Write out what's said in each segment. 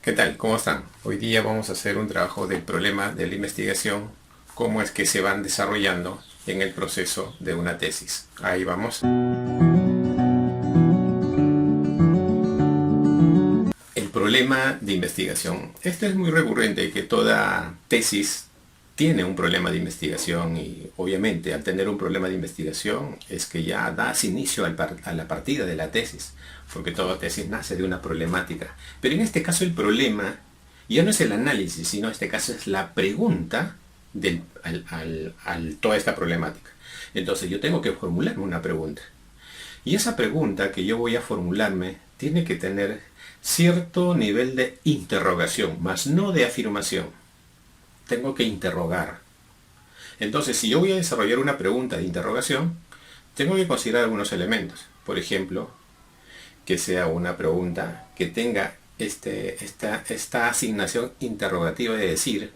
¿Qué tal? ¿Cómo están? Hoy día vamos a hacer un trabajo del problema de la investigación, cómo es que se van desarrollando en el proceso de una tesis. Ahí vamos. El problema de investigación. Este es muy recurrente, que toda tesis tiene un problema de investigación y obviamente al tener un problema de investigación es que ya das inicio a la partida de la tesis, porque toda tesis nace de una problemática. Pero en este caso el problema ya no es el análisis, sino en este caso es la pregunta toda esta problemática. Entonces yo tengo que formularme una pregunta. Y esa pregunta que yo voy a formularme tiene que tener cierto nivel de interrogación, más no de afirmación. Tengo que interrogar. Entonces, si yo voy a desarrollar una pregunta de interrogación, tengo que considerar algunos elementos. Por ejemplo, que sea una pregunta que tenga esta asignación interrogativa de decir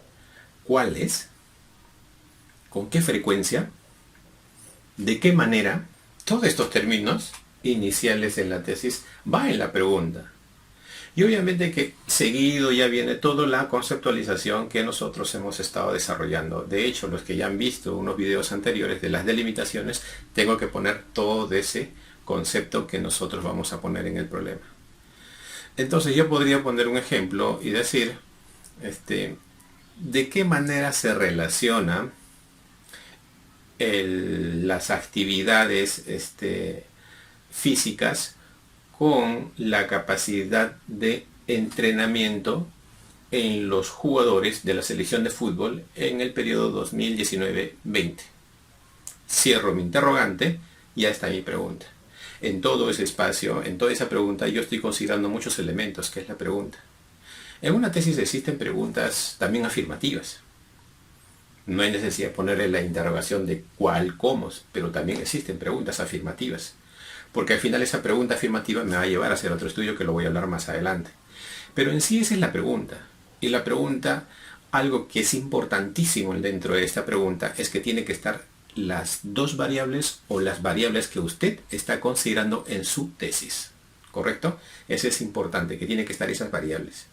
cuál es, con qué frecuencia, de qué manera. Todos estos términos iniciales en la tesis va en la pregunta. Y obviamente que seguido ya viene toda la conceptualización que nosotros hemos estado desarrollando. De hecho, los que ya han visto unos videos anteriores de las delimitaciones, tengo que poner todo ese concepto que nosotros vamos a poner en el problema. Entonces yo podría poner un ejemplo y decir, ¿de qué manera se relaciona las actividades físicas con la capacidad de entrenamiento en los jugadores de la selección de fútbol en el periodo 2019-20? Cierro mi interrogante, ya está mi pregunta. En todo ese espacio, en toda esa pregunta, yo estoy considerando muchos elementos, que es la pregunta. En una tesis existen preguntas también afirmativas. No hay necesidad de ponerle la interrogación de cuál, cómo, pero también existen preguntas afirmativas. Porque al final esa pregunta afirmativa me va a llevar a hacer otro estudio que lo voy a hablar más adelante. Pero en sí esa es la pregunta. Y la pregunta, algo que es importantísimo dentro de esta pregunta, es que tiene que estar las dos variables o las variables que usted está considerando en su tesis. ¿Correcto? Eso es importante, que tiene que estar esas variables.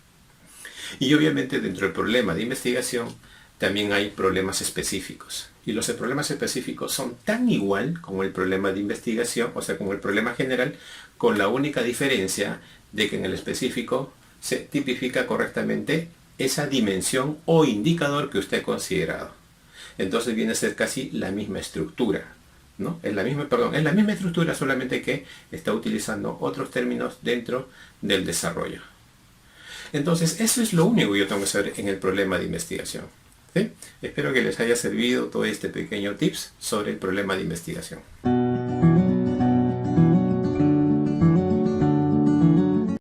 Y obviamente dentro del problema de investigación también hay problemas específicos. Y los problemas específicos son tan igual como el problema de investigación, o sea, como el problema general, con la única diferencia de que en el específico se tipifica correctamente esa dimensión o indicador que usted ha considerado. Entonces viene a ser casi la misma estructura, ¿no? Es la misma estructura, solamente que está utilizando otros términos dentro del desarrollo. Entonces, eso es lo único que yo tengo que hacer en el problema de investigación. ¿Sí? Espero que les haya servido todo este pequeño tips sobre el problema de investigación.